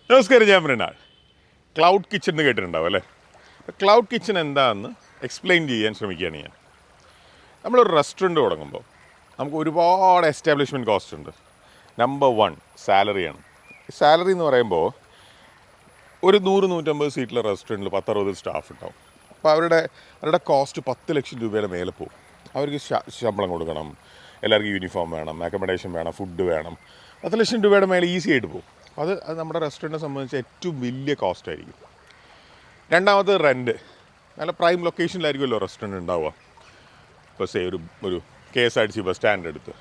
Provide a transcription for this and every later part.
നമസ്കാരം, ഞാൻ Mrinal. Cloud kitchen എന്ന് കേട്ടിട്ടുണ്ടാവും അല്ലേ? ക്ലൗഡ് കിച്ചൺ എന്താണെന്ന് എക്സ്പ്ലെയിൻ ചെയ്യാൻ ശ്രമിക്കുകയാണ് ഞാൻ. നമ്മളൊരു റെസ്റ്റോറൻറ്റ് തുടങ്ങുമ്പോൾ നമുക്ക് ഒരുപാട് എസ്റ്റാബ്ലിഷ്മെൻറ്റ് കോസ്റ്റ് ഉണ്ട്. നമ്പർ 1 സാലറിയാണ്. സാലറി എന്ന് പറയുമ്പോൾ ഒരു 100-150 സീറ്റുള്ള റെസ്റ്റോറൻറ്റിൽ 10-60 സ്റ്റാഫ് ഉണ്ടാവും. അപ്പോൾ അവരുടെ കോസ്റ്റ് 10 ലക്ഷം രൂപയുടെ മേലെ പോകും. അവർക്ക് ശമ്പളം കൊടുക്കണം, എല്ലാവർക്കും യൂണിഫോം വേണം, അക്കോമഡേഷൻ വേണം, ഫുഡ് വേണം. 10 ലക്ഷം രൂപയുടെ മേലെ ഈസി ആയിട്ട് പോകും. അത് നമ്മുടെ റെസ്റ്റോറൻറ്റിനെ സംബന്ധിച്ച് ഏറ്റവും വലിയ കോസ്റ്റ് ആയിരിക്കും. രണ്ടാമത് റെൻറ്റ്. നല്ല പ്രൈം ലൊക്കേഷനിലായിരിക്കുമല്ലോ റെസ്റ്റോറൻറ്റ് ഉണ്ടാവുക. ഇപ്പോൾ ഒരു KSRTC ബസ് സ്റ്റാൻഡിൻ്റെ അടുത്ത്,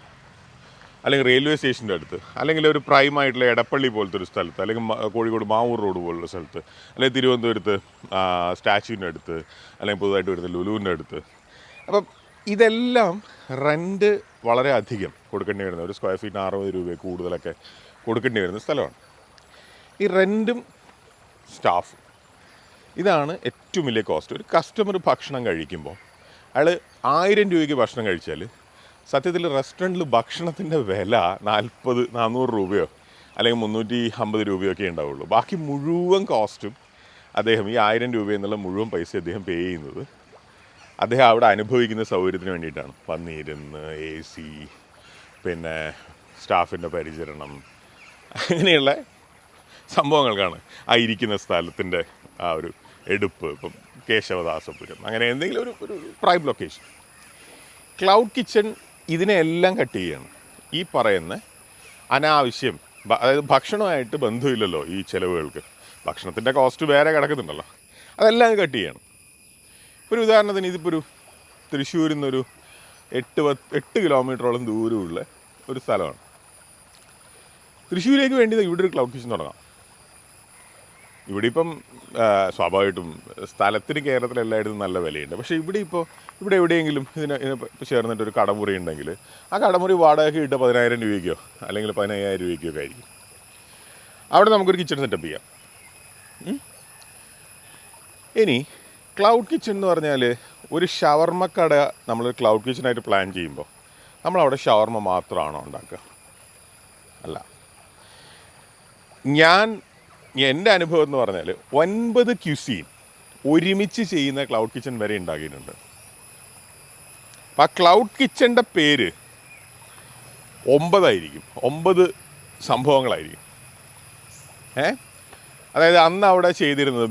അല്ലെങ്കിൽ റെയിൽവേ സ്റ്റേഷൻ്റെ അടുത്ത്, അല്ലെങ്കിൽ ഒരു പ്രൈമായിട്ടുള്ള എടപ്പള്ളി പോലത്തെ ഒരു സ്ഥലത്ത്, അല്ലെങ്കിൽ കോഴിക്കോട് മാവൂർ റോഡ് പോലുള്ള സ്ഥലത്ത്, അല്ലെങ്കിൽ തിരുവനന്തപുരത്ത് സ്റ്റാച്യുവിൻ്റെ അടുത്ത്, അല്ലെങ്കിൽ പുതുതായിട്ട് വരുന്ന ലുലുവിൻ്റെ അടുത്ത്. അപ്പം ഇതെല്ലാം റെൻറ്റ് വളരെ അധികം കൊടുക്കേണ്ടി വരുന്ന, ഒരു സ്ക്വയർ ഫീറ്റിന് 60 രൂപ കൂടുതലൊക്കെ കൊടുക്കേണ്ടി വരുന്ന സ്ഥലമാണ്. ഈ റെൻറ്റും സ്റ്റാഫും ഇതാണ് ഏറ്റവും വലിയ കോസ്റ്റ്. ഒരു കസ്റ്റമർ ഭക്ഷണം കഴിക്കുമ്പോൾ അയാൾ 1000 രൂപയ്ക്ക് ഭക്ഷണം കഴിച്ചാൽ സത്യത്തിൽ റെസ്റ്റോറൻറ്റിൽ ഭക്ഷണത്തിൻ്റെ വില 400 രൂപയോ അല്ലെങ്കിൽ 350 രൂപയോ ഒക്കെ ഉണ്ടാവുള്ളൂ. ബാക്കി മുഴുവൻ കോസ്റ്റും അദ്ദേഹം, ഈ 1000 രൂപ എന്നുള്ള മുഴുവൻ പൈസ അദ്ദേഹം പേ ചെയ്യുന്നത് അദ്ദേഹം അവിടെ അനുഭവിക്കുന്ന സൗകര്യത്തിന് വേണ്ടിയിട്ടാണ്. വന്നിരുന്ന് AC, പിന്നെ സ്റ്റാഫിൻ്റെ പരിചരണം, അങ്ങനെയുള്ള സംഭവങ്ങൾക്കാണ്. ആ ഇരിക്കുന്ന സ്ഥലത്തിൻ്റെ ആ ഒരു എടുപ്പ്, ഇപ്പം കേശവദാസപുരം, അങ്ങനെ എന്തെങ്കിലും ഒരു പ്രൈം ലൊക്കേഷൻ. ക്ലൗഡ് കിച്ചൺ ഇതിനെല്ലാം കട്ട് ചെയ്യുകയാണ്. ഈ പറയുന്ന അനാവശ്യം, അതായത് ഭക്ഷണമായിട്ട് ബന്ധമില്ലല്ലോ ഈ ചിലവുകൾക്ക്, ഭക്ഷണത്തിൻ്റെ കോസ്റ്റ് വേറെ കിടക്കുന്നുണ്ടല്ലോ, അതെല്ലാം കട്ട് ചെയ്യണം. ഒരു ഉദാഹരണത്തിന്, ഇതിപ്പോൾ ഒരു തൃശ്ശൂരിൽ നിന്നൊരു 8 കിലോമീറ്ററോളം ദൂരമുള്ള ഒരു സ്ഥലമാണ്. തൃശ്ശൂരിലേക്ക് വേണ്ടി ഇവിടെ ഒരു ക്ലൗഡ് കിച്ചൺ തുടങ്ങാം. ഇവിടെ ഇപ്പം സ്വാഭാവികമായിട്ടും സ്ഥലത്തിന് കേരളത്തിൽ എല്ലായിടത്തും നല്ല വിലയുണ്ട്. പക്ഷേ ഇവിടെ എവിടെയെങ്കിലും ഇതിന് ചേർന്നിട്ടൊരു കടമുറി ഉണ്ടെങ്കിൽ ആ കടമുറി വാടകയ്ക്ക് കിട്ടുക 10,000 രൂപയ്ക്കോ അല്ലെങ്കിൽ 15,000 രൂപയ്ക്കോ ഒക്കെ ആയിരിക്കും. അവിടെ നമുക്കൊരു കിച്ചൺ സെറ്റപ്പ് ചെയ്യാം. ഇനി ക്ലൗഡ് കിച്ചൺ എന്ന് പറഞ്ഞാൽ, ഒരു ഷവർമ്മ കട നമ്മൾ ക്ലൗഡ് കിച്ചണായിട്ട് പ്ലാൻ ചെയ്യുമ്പോൾ നമ്മളവിടെ ഷവർമ്മ മാത്രമാണോ ഉണ്ടാക്കുക? അല്ല. എൻ്റെ അനുഭവം എന്ന് പറഞ്ഞാൽ 9 ക്യുസീൻ ഒരുമിച്ച് ചെയ്യുന്ന ക്ലൗഡ് കിച്ചൺ വരെ ഉണ്ടാക്കിയിട്ടുണ്ട്. അപ്പം ആ ക്ലൗഡ് കിച്ചൻ്റെ പേര് 9 ആയിരിക്കും, 9 സംഭവങ്ങളായിരിക്കും. അതായത് അന്ന് അവിടെ ചെയ്തിരുന്നത്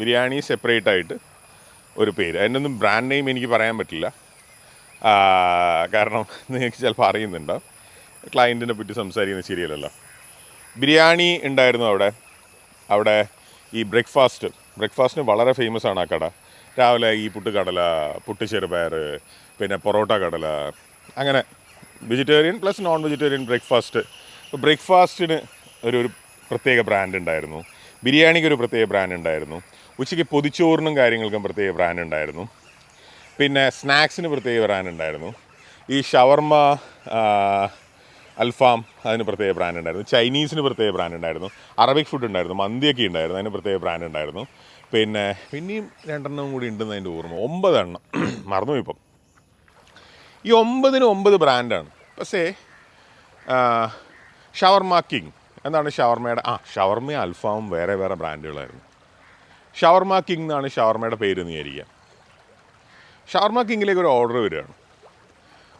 ബിരിയാണി സെപ്പറേറ്റ് ആയിട്ട് ഒരു പേര്. അതിനൊന്നും ബ്രാൻഡ് നെയിം എനിക്ക് പറയാൻ പറ്റില്ല, കാരണം നിങ്ങൾക്ക് ചിലപ്പോൾ അറിയുന്നുണ്ടാവും. ക്ലയൻറ്റിനെ പറ്റി സംസാരിക്കുന്നത് ശരിയല്ലല്ലോ. ബിരിയാണി ഉണ്ടായിരുന്നു അവിടെ ഈ ബ്രേക്ക്ഫാസ്റ്റിന് വളരെ ഫേമസ് ആണ് ആ കട. രാവിലെ ഈ പുട്ടുകടല, പുട്ട് ചെറുപയർ, പിന്നെ പൊറോട്ട കടല, അങ്ങനെ vegetarian plus non vegetarian breakfast. അപ്പോൾ ബ്രേക്ക്ഫാസ്റ്റിന് ഒരു പ്രത്യേക ബ്രാൻഡ് ഉണ്ടായിരുന്നു, ബിരിയാണിക്ക് ഒരു പ്രത്യേക ബ്രാൻഡ് ഉണ്ടായിരുന്നു, ഉച്ചയ്ക്ക് പൊതിച്ചോറിനും കാര്യങ്ങൾക്കും പ്രത്യേക ബ്രാൻഡ് ഉണ്ടായിരുന്നു, പിന്നെ സ്നാക്സിന് പ്രത്യേക ബ്രാൻഡ് ഉണ്ടായിരുന്നു, ഈ ഷവർമ്മ, അൽഫാം അതിന് പ്രത്യേക ബ്രാൻഡ് ഉണ്ടായിരുന്നു, ചൈനീസിന് പ്രത്യേക ബ്രാൻഡ് ഉണ്ടായിരുന്നു, അറബിക് ഫുഡ് ഉണ്ടായിരുന്നു, മന്തിയൊക്കെ ഉണ്ടായിരുന്നു, അതിന് പ്രത്യേക ബ്രാൻഡ് ഉണ്ടായിരുന്നു. പിന്നെയും 2 കൂടി ഉണ്ടെന്ന് അതിൻ്റെ ഓർമ്മ, 9 എണ്ണം മറന്നു. ഇപ്പം ഈ 9ന് 9 ബ്രാൻഡാണ്. പക്ഷേ ഷവർമ കിങ് എന്താണ് ഷവർമയുടെ ഷവർമയും അൽഫാമും വേറെ വേറെ ബ്രാൻഡുകളായിരുന്നു. ഷവർമ കിങ് എന്നാണ് ഷവർമയുടെ പേര് എന്ന് വിചാരിക്കുക. ഷവർമ കിങ്ങിലേക്ക് ഒരു ഓർഡർ വരികയാണ്.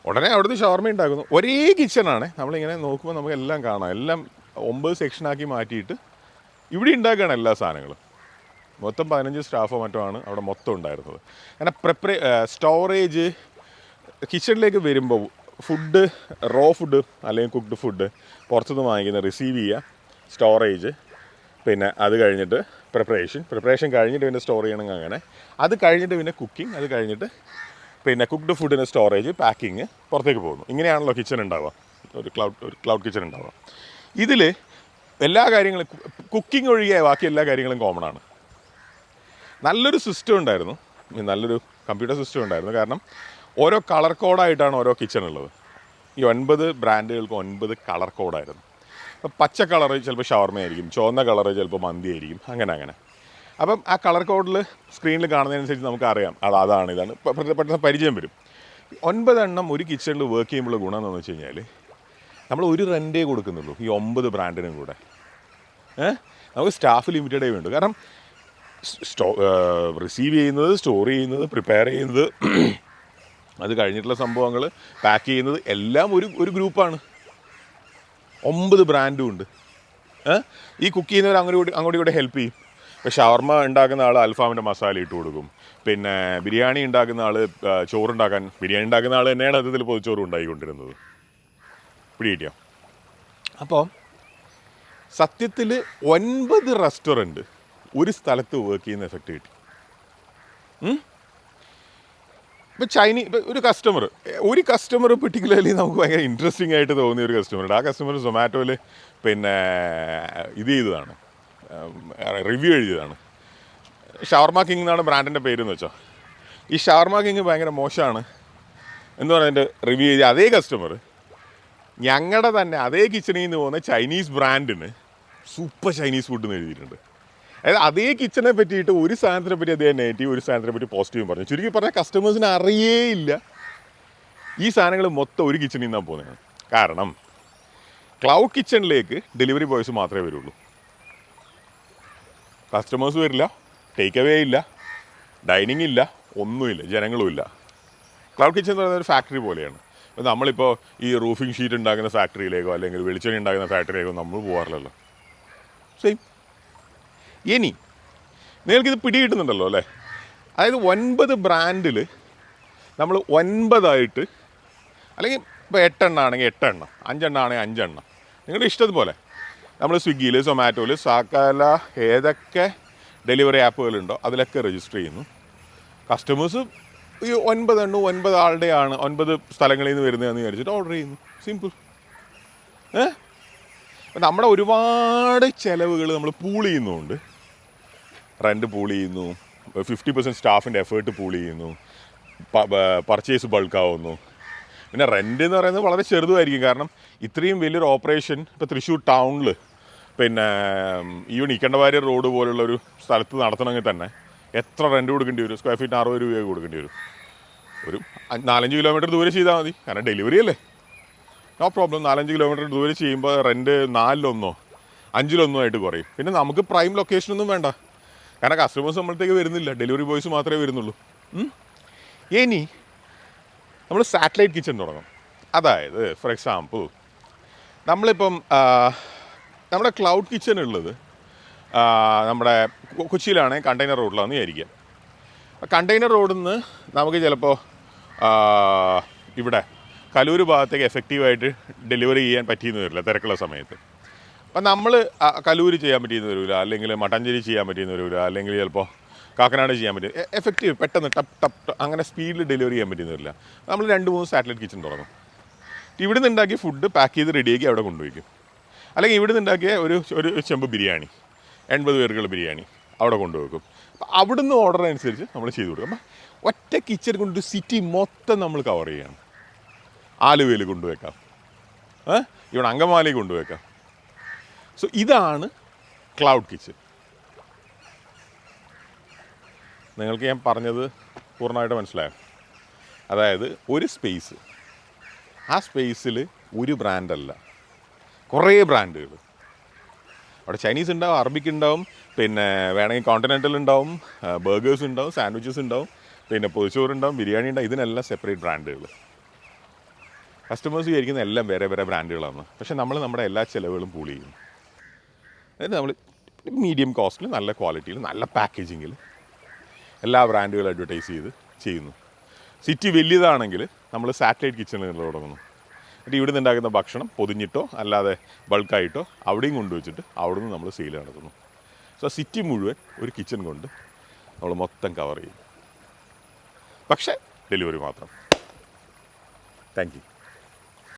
ഉടനെ അവിടുന്ന് ഷവർമ ഉണ്ടാക്കുന്നു. ഒരേ കിച്ചണാണ്. നമ്മളിങ്ങനെ നോക്കുമ്പോൾ നമുക്ക് എല്ലാം കാണാം. എല്ലാം 9 സെക്ഷനാക്കി മാറ്റിയിട്ട് ഇവിടെ ഉണ്ടാക്കുകയാണ് എല്ലാ സാധനങ്ങളും. മൊത്തം 15 സ്റ്റാഫോ മറ്റോ ആണ് അവിടെ മൊത്തം ഉണ്ടായിരുന്നത്. അങ്ങനെ സ്റ്റോറേജ് കിച്ചണിലേക്ക് വരുമ്പോൾ ഫുഡ്, റോ ഫുഡ് അല്ലെങ്കിൽ കുക്ക്ഡ് ഫുഡ് പുറത്തുനിന്ന് വാങ്ങിക്കുന്ന റിസീവ് ചെയ്യുക, സ്റ്റോറേജ്, പിന്നെ അത് കഴിഞ്ഞിട്ട് പ്രിപ്പറേഷൻ കഴിഞ്ഞിട്ട് പിന്നെ സ്റ്റോർ ചെയ്യണമെങ്കിൽ അങ്ങനെ, അത് കഴിഞ്ഞിട്ട് പിന്നെ കുക്കിംഗ്, അത് കഴിഞ്ഞിട്ട് പിന്നെ കുക്ക്ഡ് ഫുഡിൻ്റെ സ്റ്റോറേജ്, പാക്കിങ്, പുറത്തേക്ക് പോകുന്നു. ഇങ്ങനെയാണല്ലോ കിച്ചൺ ഉണ്ടാവുക, ഒരു ക്ലൗഡ് കിച്ചൺ ഉണ്ടാവുക. ഇതിൽ എല്ലാ കാര്യങ്ങളും, കുക്കിംഗ് ഒഴികെ ബാക്കി എല്ലാ കാര്യങ്ങളും കോമൺ ആണ്. നല്ലൊരു സിസ്റ്റം ഉണ്ടായിരുന്നു, നല്ലൊരു കമ്പ്യൂട്ടർ സിസ്റ്റം ഉണ്ടായിരുന്നു. കാരണം ഓരോ കളർ കോഡായിട്ടാണ് ഓരോ കിച്ചൺ ഉള്ളത്. ഈ 9 ബ്രാൻഡുകൾക്ക് 9 കളർ കോഡായിരുന്നു. അപ്പോൾ പച്ച കളറ് ചിലപ്പോൾ ഷവർമയായിരിക്കും, ചുവന്ന കളറ് ചിലപ്പോൾ മന്തി ആയിരിക്കും, അങ്ങനെ. അപ്പം ആ കളർ കോഡിൽ സ്ക്രീനിൽ കാണുന്നതിനനുസരിച്ച് നമുക്കറിയാം ഇതാണ് പെട്ടെന്ന് പരിചയം വരും. 9 എണ്ണം ഒരു കിച്ചണിൽ വർക്ക് ചെയ്യുമ്പോൾ ഗുണം എന്താണെന്ന് വെച്ച് കഴിഞ്ഞാൽ നമ്മൾ ഒരു റെൻറ്റേ കൊടുക്കുന്നുള്ളൂ ഈ 9 ബ്രാൻഡിനും കൂടെ. നമുക്ക് സ്റ്റാഫ് ലിമിറ്റഡേ വേണ്ടു. കാരണം റിസീവ് ചെയ്യുന്നത്, സ്റ്റോർ ചെയ്യുന്നത്, പ്രിപ്പയർ ചെയ്യുന്നത്, അത് കഴിഞ്ഞിട്ടുള്ള സംഭവങ്ങൾ പാക്ക് ചെയ്യുന്നത് എല്ലാം ഒരു ഗ്രൂപ്പാണ്. 9 ബ്രാൻഡും ഉണ്ട്. ഈ കുക്ക് ചെയ്യുന്നവർ അങ്ങോട്ടും കൂടെ ഹെൽപ്പ് ചെയ്യും. ഇപ്പോൾ ഷവർമ ഉണ്ടാക്കുന്ന ആൾ അൽഫാമിൻ്റെ മസാല ഇട്ട് കൊടുക്കും. പിന്നെ ബിരിയാണി ഉണ്ടാക്കുന്ന ആൾ ചോറുണ്ടാക്കാൻ, ബിരിയാണി ഉണ്ടാക്കുന്ന ആൾ തന്നെയാണ് അതിൽ പൊതിച്ചോറ് ഉണ്ടാക്കിക്കൊണ്ടിരുന്നത്. പിടികിട്ടിയോ? അപ്പോൾ സത്യത്തിൽ 9 റെസ്റ്റോറൻറ്റ് ഒരു സ്ഥലത്ത് വർക്ക് ചെയ്യുന്ന എഫക്റ്റ് കിട്ടി. ഇപ്പോൾ ഇപ്പോൾ ഒരു കസ്റ്റമർ പെർട്ടിക്കുലർലി നമുക്ക് ഭയങ്കര ഇൻട്രസ്റ്റിംഗ് ആയിട്ട് തോന്നിയ ഒരു കസ്റ്റമറുണ്ട്. ആ കസ്റ്റമർ സൊമാറ്റോയിൽ പിന്നെ ഇത് ചെയ്തതാണ്, റിവ്യൂ എഴുതിയതാണ്. ഷവർമ കിങ് എന്നാണ് ബ്രാൻഡിൻ്റെ പേരെന്ന് വെച്ചോ. ഈ ഷവർമ കിങ് ഭയങ്കര മോശമാണ് എന്ന് പറഞ്ഞതിൻ്റെ റിവ്യൂ ചെയ്ത അതേ കസ്റ്റമർ ഞങ്ങളുടെ തന്നെ അതേ കിച്ചണിൽ നിന്ന് പോകുന്ന ചൈനീസ് ബ്രാൻഡിന് സൂപ്പർ ചൈനീസ് ഫുഡ് എന്ന് എഴുതിയിട്ടുണ്ട്. അതായത് അതേ കിച്ചനെ പറ്റിയിട്ട് ഒരു സാധനത്തിനെ പറ്റി അദ്ദേഹം നെഗറ്റീവ്, ഒരു സാധനത്തിനെ പറ്റി പോസിറ്റീവും പറഞ്ഞു. ചുരുക്കി പറഞ്ഞാൽ കസ്റ്റമേഴ്സിന് അറിയേയില്ല ഈ സാധനങ്ങൾ മൊത്തം ഒരു കിച്ചണിൽ നിന്നാണ് പോകുന്നത്. കാരണം ക്ലൗഡ് കിച്ചണിലേക്ക് ഡെലിവറി ബോയ്സ് മാത്രമേ വരുള്ളൂ. കസ്റ്റമേഴ്സ് വരില്ല, ടേക്ക് അവേ ഇല്ല, ഡൈനിങ് ഇല്ല, ഒന്നുമില്ല, ജനങ്ങളും ഇല്ല. ക്ലൗഡ് കിച്ചൺ എന്ന് പറയുന്നത് ഒരു ഫാക്ടറി പോലെയാണ്. അപ്പോൾ നമ്മളിപ്പോൾ ഈ റൂഫിംഗ് ഷീറ്റ് ഉണ്ടാക്കുന്ന ഫാക്ടറിയിലേക്കോ അല്ലെങ്കിൽ വെളിച്ചെണ്ണ ഉണ്ടാക്കുന്ന ഫാക്ടറിയിലേക്കോ നമ്മൾ പോകാറില്ലല്ലോ. സെയിം. ഇനി നിങ്ങൾക്കിത് പിടികിട്ടുന്നുണ്ടല്ലോ അല്ലേ? അതായത് 9 ബ്രാൻഡിൽ നമ്മൾ 9 അല്ലെങ്കിൽ ഇപ്പോൾ 8 എണ്ണം ആണെങ്കിൽ 8 എണ്ണം, 5 എണ്ണം ആണെങ്കിൽ 5 എണ്ണം, നിങ്ങളുടെ ഇഷ്ടംപോലെ നമ്മൾ സ്വിഗ്ഗിയിൽ, സൊമാറ്റോയിൽ, സകല ഏതൊക്കെ ഡെലിവറി ആപ്പുകളുണ്ടോ അതിലൊക്കെ രജിസ്റ്റർ ചെയ്യുന്നു. കസ്റ്റമേഴ്സ് ഈ 9 എണ്ണം 9 ആളുടെയാണ്, 9 സ്ഥലങ്ങളിൽ നിന്ന് വരുന്നതെന്ന് വിചാരിച്ചിട്ട് ഓർഡർ ചെയ്യുന്നു. സിമ്പിൾ. നമ്മുടെ ഒരുപാട് ചിലവുകൾ നമ്മൾ പൂൾ ചെയ്യുന്നുണ്ട്. റെൻറ്റ് പൂൾ ചെയ്യുന്നു, 50% സ്റ്റാഫിൻ്റെ എഫേർട്ട് പൂൾ ചെയ്യുന്നു, പർച്ചേസ് ബൾക്കാവുന്നു. പിന്നെ റെൻ്റ് എന്ന് പറയുന്നത് വളരെ ചെറുതുമായിരിക്കും. കാരണം ഇത്രയും വലിയൊരു ഓപ്പറേഷൻ ഇപ്പോൾ തൃശ്ശൂർ ടൗണിൽ പിന്നെ ഈവൻ ഇക്കണ്ടവാരി റോഡ് പോലുള്ളൊരു സ്ഥലത്ത് നടത്തണമെങ്കിൽ തന്നെ എത്ര റെൻറ്റ് കൊടുക്കേണ്ടി വരും? സ്ക്വയർ ഫീറ്റിന് 60 രൂപയൊക്കെ കൊടുക്കേണ്ടി വരും. ഒരു 4-5 കിലോമീറ്റർ ദൂരെ ചെയ്താൽ മതി. കാരണം ഡെലിവറി അല്ലേ, നോ പ്രോബ്ലം. 4-5 കിലോമീറ്റർ ദൂരെ ചെയ്യുമ്പോൾ റെൻറ്റ് 4-1 5-1 ആയിട്ട് കുറയും. പിന്നെ നമുക്ക് പ്രൈം ലൊക്കേഷനൊന്നും വേണ്ട. കാരണം കസ്റ്റമേഴ്സ് നമ്മളത്തേക്ക് വരുന്നില്ല, ഡെലിവറി ബോയ്സ് മാത്രമേ വരുന്നുള്ളൂ. ഇനി നമ്മൾ സാറ്റലൈറ്റ് കിച്ചൺ തുടങ്ങും. അതായത് ഫോർ എക്സാമ്പിൾ നമ്മളിപ്പം നമ്മുടെ ക്ലൗഡ് കിച്ചൺ ഉള്ളത് നമ്മുടെ കൊച്ചിയിലാണെങ്കിൽ കണ്ടെയ്നർ റോഡിലാണെന്ന് വിചാരിക്കുക. കണ്ടെയ്നർ റോഡിൽ നിന്ന് നമുക്ക് ചിലപ്പോൾ ഇവിടെ കലൂർ ഭാഗത്തേക്ക് എഫക്റ്റീവായിട്ട് ഡെലിവറി ചെയ്യാൻ പറ്റിയെന്ന് വരില്ല തിരക്കുള്ള സമയത്ത്. അപ്പം നമ്മൾ കലൂർ ചെയ്യാൻ പറ്റിയെന്ന് വരില്ല, അല്ലെങ്കിൽ മട്ടാഞ്ചേരി ചെയ്യാൻ പറ്റിയെന്ന് വരില്ല, അല്ലെങ്കിൽ ചിലപ്പോൾ കാക്കനാട് ചെയ്യാൻ പറ്റും. എഫക്റ്റീവ് പെട്ടെന്ന് ടപ്പ് അങ്ങനെ സ്പീഡിൽ ഡെലിവറി ചെയ്യാൻ പറ്റിയെന്ന് വരില്ല. നമ്മൾ 2-3 സാറ്റലൈറ്റ് കിച്ചൺ തുടങ്ങും. ഇവിടെ നിന്ന് ഉണ്ടാക്കിയ ഫുഡ് പാക്ക് ചെയ്ത് റെഡിയാക്കി അവിടെ കൊണ്ടുപോയിക്കും. അല്ലെങ്കിൽ ഇവിടെ നിന്ന് ഉണ്ടാക്കിയ ഒരു ചെമ്പ് ബിരിയാണി, 80 പേർക്കുള്ള ബിരിയാണി അവിടെ കൊണ്ടുവെക്കും. അപ്പോൾ അവിടുന്ന് ഓർഡർ അനുസരിച്ച് നമ്മൾ ചെയ്ത് കൊടുക്കും. അപ്പം ഒറ്റ കിച്ചൺ കൊണ്ട് സിറ്റി മൊത്തം നമ്മൾ കവർ ചെയ്യണം. ആലുവയിൽ കൊണ്ടുവയ്ക്കാം, ഇവിടെ അങ്കമാലി കൊണ്ടുവയ്ക്കാം. സോ ഇതാണ് ക്ലൗഡ് കിച്ചൺ. നിങ്ങൾക്ക് ഞാൻ പറഞ്ഞത് പൂർണ്ണമായിട്ട് മനസ്സിലായോ? അതായത് ഒരു സ്പേസ്, ആ സ്പേസിൽ ഒരു ബ്രാൻഡല്ല, കുറേ ബ്രാൻഡുകൾ. അവിടെ ചൈനീസ് ഉണ്ടാവും, അറബിക്ക് ഉണ്ടാവും, പിന്നെ വേണമെങ്കിൽ കോണ്ടിനെൻ്റൽ ഉണ്ടാവും, ബർഗേഴ്സ് ഉണ്ടാവും, സാൻഡ്വിച്ചസ് ഉണ്ടാവും, പിന്നെ പൊതിച്ചോറുണ്ടാവും, ബിരിയാണി ഉണ്ടാവും. ഇതിനെല്ലാം സെപ്പറേറ്റ് ബ്രാൻഡുകൾ. കസ്റ്റമേഴ്സ് വിചാരിക്കുന്ന എല്ലാം വേറെ വേറെ ബ്രാൻഡുകളാണ്. പക്ഷേ നമ്മൾ നമ്മുടെ എല്ലാ ചിലവുകളും പൂൾ ചെയ്യും. അതായത് നമ്മൾ മീഡിയം കോസ്റ്റിൽ, നല്ല ക്വാളിറ്റിയിൽ, നല്ല പാക്കേജിങ്ങിൽ എല്ലാ ബ്രാൻഡുകളും അഡ്വർടൈസ് ചെയ്ത് ചെയ്യുന്നു. സിറ്റി വലിയതാണെങ്കിൽ നമ്മൾ സാറ്റലൈറ്റ് കിച്ചണിൽ തുടങ്ങുന്നു. എന്നിട്ട് ഇവിടെ നിന്ന് ഉണ്ടാക്കുന്ന ഭക്ഷണം പൊതിഞ്ഞിട്ടോ അല്ലാതെ ബൾക്കായിട്ടോ അവിടെയും കൊണ്ടുവച്ചിട്ട് അവിടെ നിന്ന് നമ്മൾ സെയിൽ നടത്തുന്നു. സോ സിറ്റി മുഴുവൻ ഒരു കിച്ചൺ കൊണ്ട് നമ്മൾ മൊത്തം കവർ ചെയ്യും. പക്ഷേ ഡെലിവറി മാത്രം. Thank you.